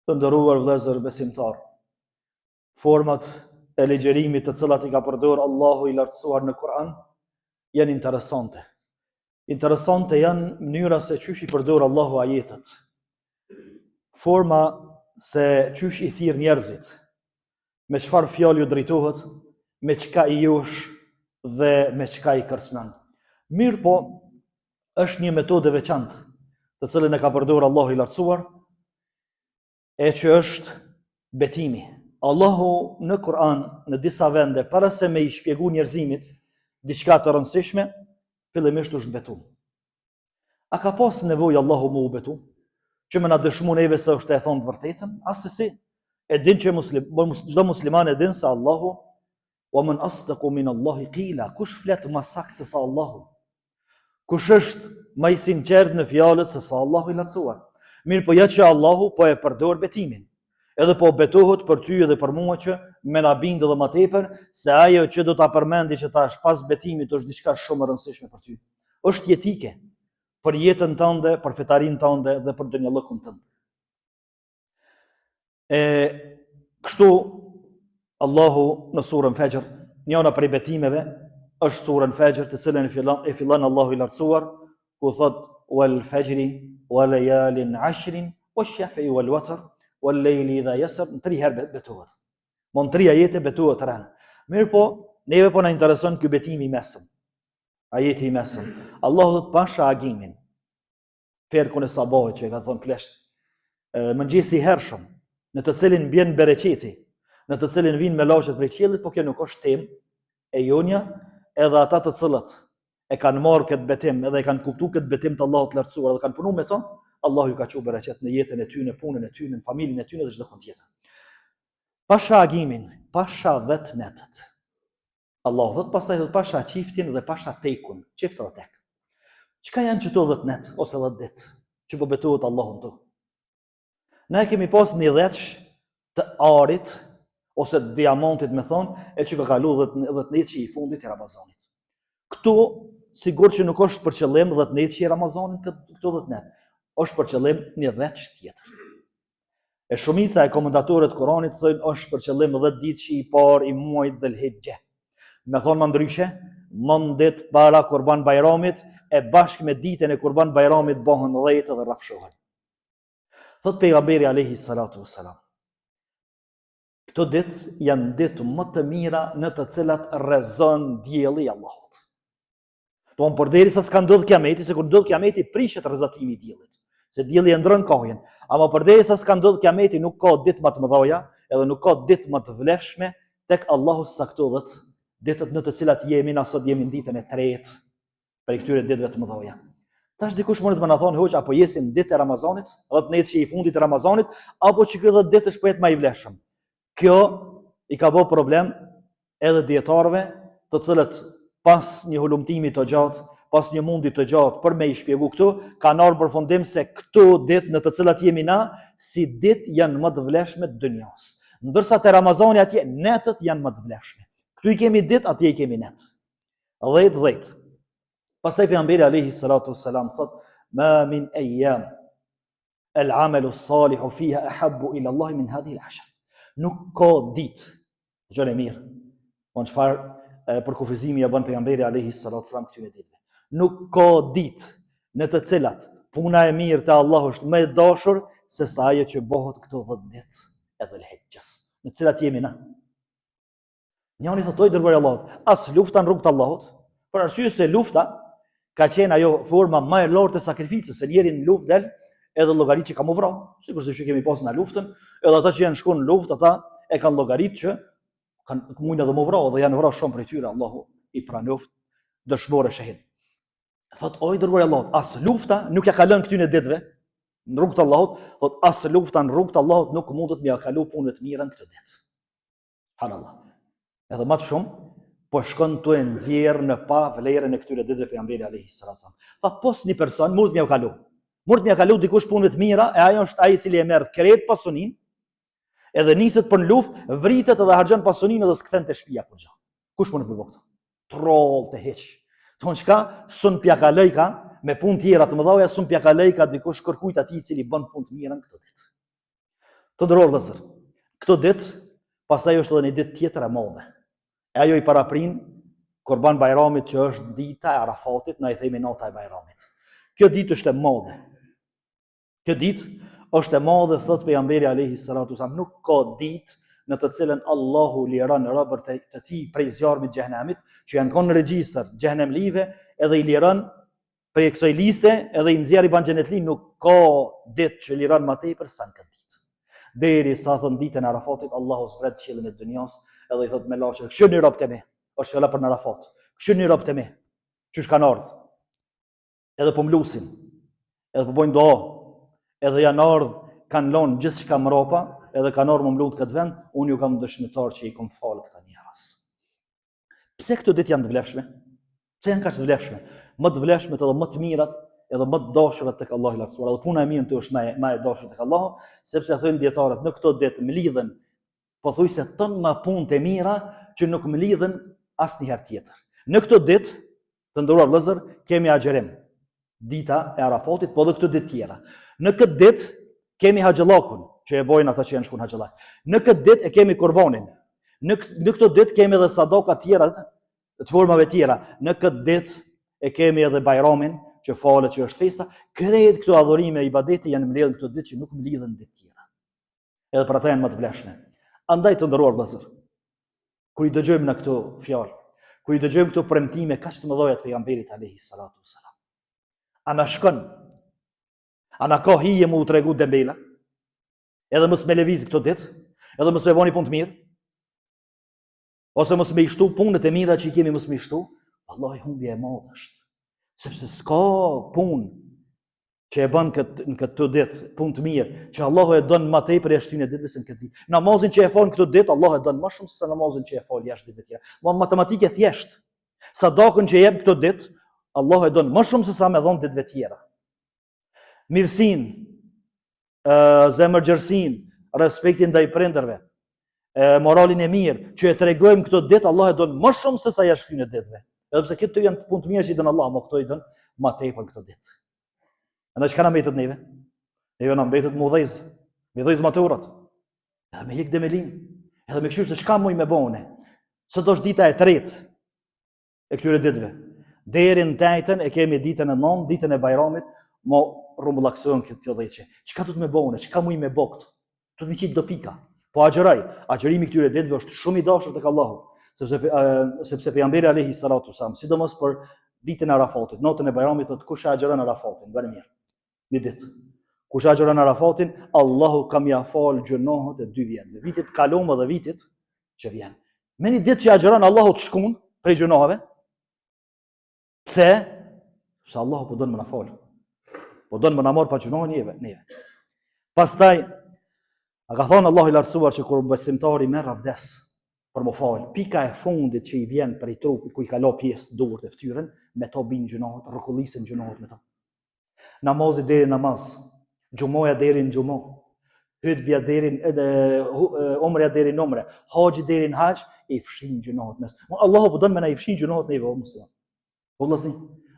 Të nderuar vëllezër besimtar, format e ligjerimit të cilat I ka përdorur Allahu I lartësuar në Kur'an janë interesante. Interesante janë mënyra se çysh I përdor Allahu ajetet. Forma se çysh I thirr njerëzit, me çfarë fjalë ju drejtohet, me çka I josh dhe me çka I kërcënon. Mirë po, është një metodë e veçantë, të cilën e ka përdorur Allahu I lartësuar, e që është betimi. Allahu në Kur'an, në disa vende, para se me I shpjegu njerëzimit diçka të rëndësishme, fillimisht është betu. A ka pas nevojë Allahu mu betu? Që me na dëshmu neve se është e thonë të vërtetën? Asesi, e din që çdo musliman e din se Allahu, wa man asdaqu min Allahi qila, kush flet më saktë se sa Allahu? Kush është më I sinqert në fjalët se sa Allahu I lartësuar? Mirë po ja që Allahu po e përdor betimin. Edhe po betohet për ty edhe për mua që me na bindë dhe më tepër se ajo që do ta përmendi që tash pas betimit është diçka shumë e rëndësishme për ty. Është jetike për jetën tënde, për fetarinë tënde dhe për dunjallëkun tënd. Kështu Allahu në surën Fajr, njëra prej betimeve është surën Fajr, të cilën e fillon Allahu I lartësuar, ku thot wal fajri wa layalin 'ashrin wash-shaf'i wal watr wal layli idha yasr, 3 herë betohet. Mon 3 ajete betohet rën. Mirë po, neve po na intereson ky betim I mesëm. Ajeti I mesëm. Allahu thot pasha agimin. Ferkun e sabahit që e ka thon plesht. Mëngjesi I hershëm, në të cilin bjen bereqeti, në të cilin vijnë melashet prej qiellit, po kjo nuk është temë e jonja, edhe ata të cilët e kanë marrë këtë betim, edhe e kanë kuptuar këtë betim të Allahut të lartësuar dhe kanë punuar me to, Allahu ka çuar bereqet në jetën e tyre, në punën e tyre, në familjen e tyre dhe çdo gjë tjetër. Pasha agimin, pasha 10 netët. Allahu thot pastaj thot pasha çiftin dhe pasha tekun, çift dhe tek. Çka janë çto 10 net ose 10 ditë që po betohet Allahun tu? Ne kemi pas një dhëç të arit ose të diamantit me thonë, e që ka kalu 10 ditë që I fundit I Ramazanit. Këtu, sigur që nuk është për qëllim 10 ditë që I Ramazanit, këtu 10 net, është për qëllim një dhëç tjetër. E shumica e komentatorët Kuranit thonë është për qëllim 10 ditë që I parë I muajit Dhul-Hijja. Me thonë më ndryshe, më ditë para Kurban Bajramit, e bashkë me ditën e Kurban Bajramit bëhen 10 dhe rrafshohen. Thot pejgamberi alayhi salatu wassalam, këto ditë janë ditë më të mira në të cilat rrezon dielli I Allahut. Don përderisa s'ka ndodhur kiameti, se kur ndodh kiameti prishet rrezatimi I diellit, se dielli e ndron kohën. Ama përderisa s'ka ndodhur kiameti nuk ka ditë më të mëdha, edhe nuk ka ditë më të vlefshme tek Allahu sa këto 10 ditët në të cilat jemi na sot jemi në ditën e 3 për këtyre ditëve të mëdha. Tash dikush mund të më na thonë hoç apo jesim ditë e Ramazanit, 10 ditë që I fundit të Ramazanit, apo që ky 10 ditë është po jetë më I vlefshëm. Kjo I ka bë problem edhe dietarëve, të cilët pas një hulumtimi të gjatë, pas një mundi të gjatë për me I shpjegu këtu, kanë ardhur përfundim se këto ditë në të cilat jemi na, si ditë janë më të vlefshme të dunjas. Ndërsa te Ramazani atje netët janë më të vlefshme. Këtu I kemi ditë, atje I kemi net. 10. Pastaj pejgamberi alayhi salatu wassalam thot: "Ma min ayyam al-amalu as-salihu fiha ahabbu ila Allah min hadhihi al-ashr." Nuk ka ditë, gjëre mirë, po çfarë për kufizimi ja bën pejgamberi alayhi salatu wasallam këtyre ditëve. Nuk ka ditë në të cilat puna e mirë te Allahu është më e dashur se sa ajo që bëhet këto 10 ditë e Dhul-Hijjes, në të cilat jemi na. Njëri thotë dërgoi Allahut, as lufta në rrugt të Allahut, për arsye se lufta ka qenë ajo forma më e lartë e sakrificës, se njëri në luftë del edhe llogarit që ka më vrarë, sikur se kemi pas në luftën, edhe ata që janë shkuar në luftë, ata e kanë llogarit që kanë mundë edhe më vrarë dhe janë vrarë shumë prej tyre, Allahu I pranoft dëshmorë shahid. Thot oj dërgoi Allahut, as lufta nuk ja ka lënë këtyre ditëve në rrugt të Allahut, thot as lufta në rrugt të Allahut nuk mundet me ja kalu punët mira në këtë ditë. Subhanallah. Edhe më shumë po shkon tu e nxjerr në pa vlerën e këtyre ditëve pejgamberi alayhi salatu. Tha pos një person mund të më kalu. Mund të më kalu dikush punët mira, e ajo është ai I cili e merr kret pasuninë, edhe niset për në luftë, vritet edhe harxhon pasuninë edhe s'kthen te shtëpia kur gjë. Kush mund të bëjë këtë? Troll të hiç. Thon çka, sun pjakalejka me punë tjera të mëdha, sun pjakalejka dikush kërkujt atij I cili bën punë të mira në këtë ditë. Të nderuar vëllezër, këto ditë, pastaj është edhe një ditë tjetër e madhe. E ajo i paraprin Kurban Bajramit, që është dita e Arafatit, na i themi nota e Bajramit. Kjo ditë është e madhe. Kjo ditë është e madhe, thot pejgamberi alayhi salatu wasallam, nuk ka ditë në të cilën Allahu liron robët të tij prej zjarmit të xhenemit, që janë në regjistër xhenemlive, edhe i liron prej kësaj liste, edhe i nxjerr i ban xhenetli, nuk ka ditë që liron më tepër se këtë ditë. Deri sa thon ditën e Arafatit, Allahu zbret qiellin e dunjas, edhe i thot me laçë, "Këshirni robët e mi." Është fjala për në Arafat. "Këshirni robët e mi." Qysh kanë ardhur? Edhe po mlusin, edhe po bojnë dua, edhe janë ardhur, kanë lënë gjithçka mrapa, edhe kanë ardhur më mlut këtë vend, unë ju kam dëshmitar që i kam fal këta njerëz. Pse këto ditë janë të vlefshme? Pse janë kaq të vlefshme? Më të vlefshme edhe më të mirat, edhe më të dashura tek Allahu i lartësuar. Edhe puna e mirë është më e dashur tek Allahu, sepse thënë dietarët, në këto ditë mlidhen pothuajse tona punë të mira që nuk mlidhen asnjëherë tjetër. Në këto ditë, të nderuar vëllezër, kemi agjerim. Dita e Arafatit, po edhe këto ditë tjera. Në këtë ditë kemi haxhallakun, që e bojnë ata që janë shkuar haxhallak. Në këtë ditë e kemi kurbanin. Në këto ditë kemi edhe sadaka tjera të formave tjera. Në këtë ditë e kemi edhe Bajramin, që falet, që është festa. Krejt këto adhurime e ibadete janë mbledhur këto ditë që nuk mlidhen ditë tjera. Edhe për ata janë më të vlefshme. Andaj të nderuar vëllezër, kur i dëgjojmë në këto fjalë, kur i dëgjojmë këto premtime kaq të mëdha të pejgamberit alayhi salatu wasalam, ana shkon, ana ka hije mu tregu dembela, edhe mos me lëviz këto ditë, edhe mos me voni punë të mirë, ose mos me i shtu punët e mira që i kemi mos me i shtu, vallahi humbje e madhe është. Sepse s'ka punë që e bën në këtë ditë, punë të mirë, që Allahu e don më tepër jashtë këtyre ditëve se në këtë ditë. Namazin që e fal këtë ditë, Allahu e don më shumë se namazin që e fal jashtë ditëve tjera. Matematikë thjesht. Sadakën që jep këtë ditë, Allahu e don më shumë se sa më dhon ditëve tjera. Mirësinë, zemërgjërsinë, respektin ndaj prindërve, moralin e mirë që e tregojmë këtë ditë, Allahu e don më shumë se sa jashtë këtyre ditëve. Edhe pse këto janë punë të mira që i don Allahu, më këto i don më tepër këtë ditë. Andaj çka na mbetet neve? Neve na mbetet me udhëz maturat. Edhe me hik demelin, edhe me këshir se çka muj me bone. Sot është dita e tretë e këtyre ditëve. Deri në tajtën e kemi ditën e 9, ditën e Bajramit, mo rumbullaksohen këtë dhëçe. Çka do të me bone? Çka muj me bokt? Do të më qit do pika. Po agjeroj. Agjerimi këtyre ditëve është shumë i dashur tek Allahu, sepse pejgamberi alayhi salatu wasallam, sidomos për ditën e Arafatit, notën e Bajramit, thotë kush agjeron Arafatin, bëni mirë. Një ditë. Kush agjeron Arafatin, Allahu kam ia fal gjunohet e 2 vjetëve. Vitit kalum dhe vitit që vjen. Me një ditë që agjeron Allahu të shkun prej gjunoheve. Pse? Se Allahu po don më na fal. Po don më na marr pa gjunohen neve. Pastaj a ka thonë Allahu i lartësuar që kur besimtari merr avdes për më fal, pika e fundit që i vjen për i trupit ku i ka lë pjesë duart e fytyrën, me to bin gjunohet, rrokullisen gjunohet me to. Namazi deri namaz, xhumoja deri në xhumo, hutbja deri umrja deri në umre, haxhi deri në haxh, i fshin gjunohet mes. Allahu po don me na i fshin gjunohet neve musliman. Po vëllazë,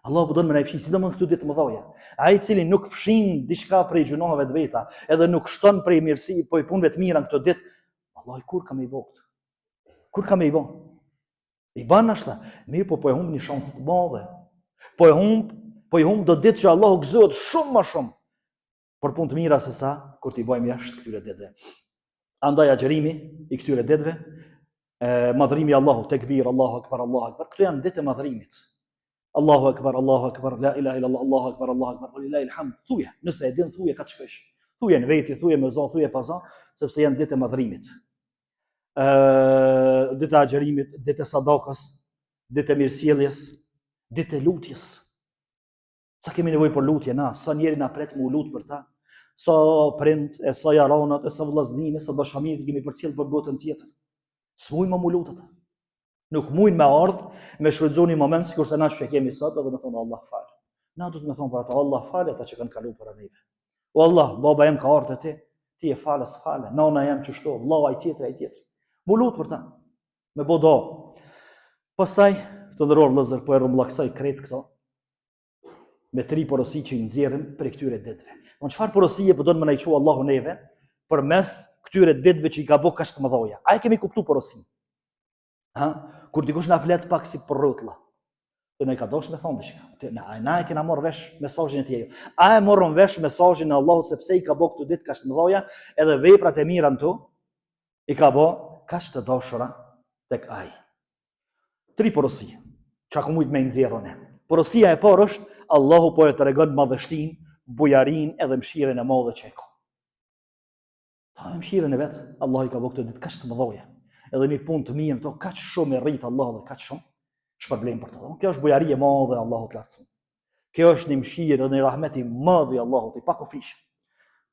Allahu po don me na i fshin, sidomos këtu ditë të mëdha. Ai i cili nuk fshin diçka prej gjunoheve të veta, edhe nuk shton prej mirësi, po i punëve të mira këto ditë, vallahi kur kam i bokt. Kur kam i bë? I ban ashta, mirë po e humb një shans të madhe. Po i humb do ditë që Allahu gëzohet shumë më shumë për punë të mira se sa kur t'i bëjmë jashtë këtyre ditëve. Andaj agjerimi i këtyre ditëve, madhrimi Allahu, tekbir, Allahu akbar, Allahu akbar. Këto janë ditë e madhrimit. Allahu akbar, la ilaha illallah, Allahu akbar, walillahi alhamd. Thuje, nëse e din thuje ka të shkësh. Thuje në veti, thuje me zon, thuje pa zon, sepse janë ditë e madhrimit. Ditë e agjerimit, ditë e sadakës, ditë e mirësjelljes, ditë e lutjes. Sa kemi nevojë për lutje na, sa njeri na pret me u lut për ta, sa prind, e sa jaronat, e sa vllazninë, sa dashamirë kemi përcjell për botën tjetër. S'mujnë më lutet ata. Nuk mujnë me ardh, me shfrytëzuar një moment sikurse na që kemi sot edhe me thonë Allah fal. Na do të më thonë për ata Allah fal ata që kanë kaluar para neve. O Allah, baba jam ka ardhur te ti e falës fale, nona jam çështo, vllai ai tjetër. Mu lut për ta. Me bodo. Pastaj të ndëror vëllazër po e rrumbullaksoj krejt këto me 3 porosi që i nxjerrim për këtyre ditëve. Çfarë porosie po don më na i thua Allahu neve përmes këtyre ditëve që i ka bë kaq të mëdha. A e kemi kuptuar porosin? Kur dikush na flet pak si për rrotlla. Të ne ka dosh me thonë diçka. Na e kena marrë vesh mesazhin e tij. A e morëm vesh mesazhin e Allahut sepse i ka bë këto ditë kaq të mëdha edhe veprat e mira këtu i ka bë kaq të dashura tek ai. 3 porosi. Çka ku mujt me nxjerrën e. Porosia e parë është Allahu po e tregon madhështinë, bujarinë edhe mëshirën e madhe që e ka. Mëshirën e vet, Allah i ka bë këto ditë kaq të mëdha. Edhe një punë të mirë, këto kaq shumë e rrit Allah dhe kaq shumë shpërblim për to. Kjo është bujari e madhe e Allahut lartësuar. Kjo është një mëshirë dhe një rahmet i madh i Allahut i pakufishëm.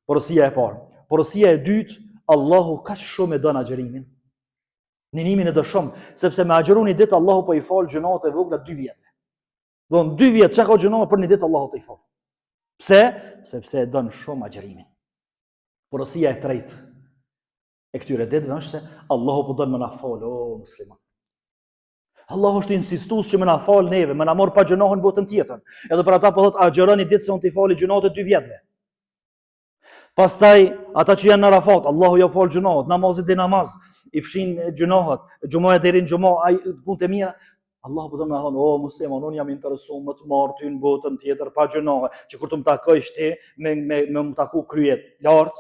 Porosia e parë. Porosia e dytë, Allahu kaq shumë e don agjërimin. Ninimin e do shumë, sepse me agjëru një ditë Allahu po i fal gjunat e vogla 2 vjet. Do në 2 vjet çka ka gjunat për një ditë Allahu të i fal. Pse? Sepse e don shumë agjërimin. Porosia e tretë e këtyre ditëve është se Allahu po don më na fal, o musliman. Allahu është insistues që më na fal neve, më na marr pa gjunohën botën tjetër. Edhe për ata po thot agjëroni ditë se unë t'i fali gjunat e 2 vjetëve. Pastaj ata që janë në Arafat, Allahu ja fal gjunat, namazet dhe namaz, i fshin gjunohat, xhumoja deri në xhumo, ai punë të mira. Allahu po do më thonë, o musliman, unë jam interesuar më të marr ty në botën tjetër pa gjunohe, që kur të më takojsh ti me më taku kryet lart,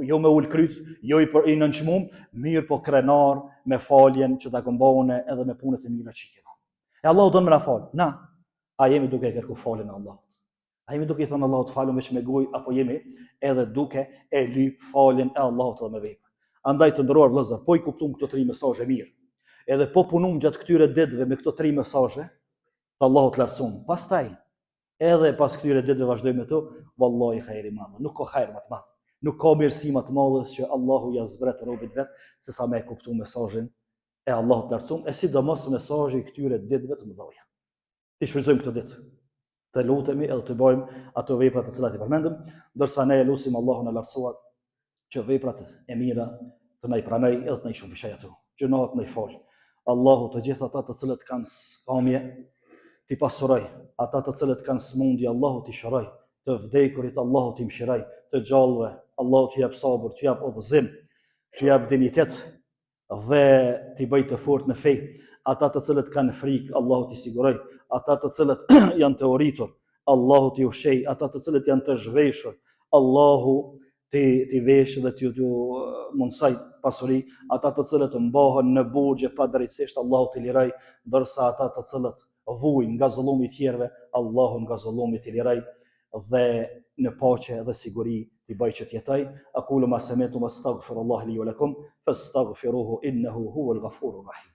jo me ul kryt, jo i nënçmum, mirë po krenar me faljen që ta kombone edhe me punët e mira që i kemi. E Allahu do më na fal. Na, a jemi duke kërku faljen e Allahut? A jemi duke i thënë Allahut falem veç me gojë apo jemi edhe duke e lyp faljen e Allahut edhe me vepër? Andaj të nderuar vëllezër, po i kuptum këto 3 mesazhe mirë. Edhe po punum gjatë këtyre ditëve me këto 3 mesazhe të Allahut lartësuar. Pastaj edhe pas këtyre ditëve vazhdojmë me to, vallahi hajri madh. Nuk ka hajër më të madh. Nuk ka mirësi më të madhe që Allahu ja zbret robit vet se sa me kuptu mesazhin e Allahut lartësuar, e sidomos mesazhi i këtyre ditëve të mëdha. Ti shfrytëzojmë këtë ditë. Të lutemi edhe të bëjmë ato vepra të cilat i përmendëm, ndërsa ne lutim Allahun e lartësuar që veprat e mira të na i pranoj edhe të na i shpërblyej ato. Gjunat na i fal. Allahu të gjithë ata të cilët kanë skamje ti pasuroj, ata të cilët kanë smundje Allahu t'i shëroj, të vdekurit Allahu t'i mëshiroj, të gjallëve Allahu t'i jap sabër, t'i jap udhëzim, t'i jap dignitet dhe t'i bëj të fortë në fe. Ata të cilët kanë frikë, Allahu t'i siguroj, ata të cilët janë të uritur, Allahu t'i ushqej, ata të cilët janë të zhveshur, Allahu t'i vesh dhe t'i mundsoj pasuri, ata të cilët mbahen në burgje pa drejtësisht, Allahu t'i liroj, ndërsa ata të cilët vujnë nga zullumi i tjerëve, Allahu nga zullumi t'i liroj dhe në paqe dhe siguri t'i bëj që t'jetoj. Aqulu ma sami'tum astaghfirullaha li wa lakum fastaghfiruhu innahu huwal ghafurur rahim.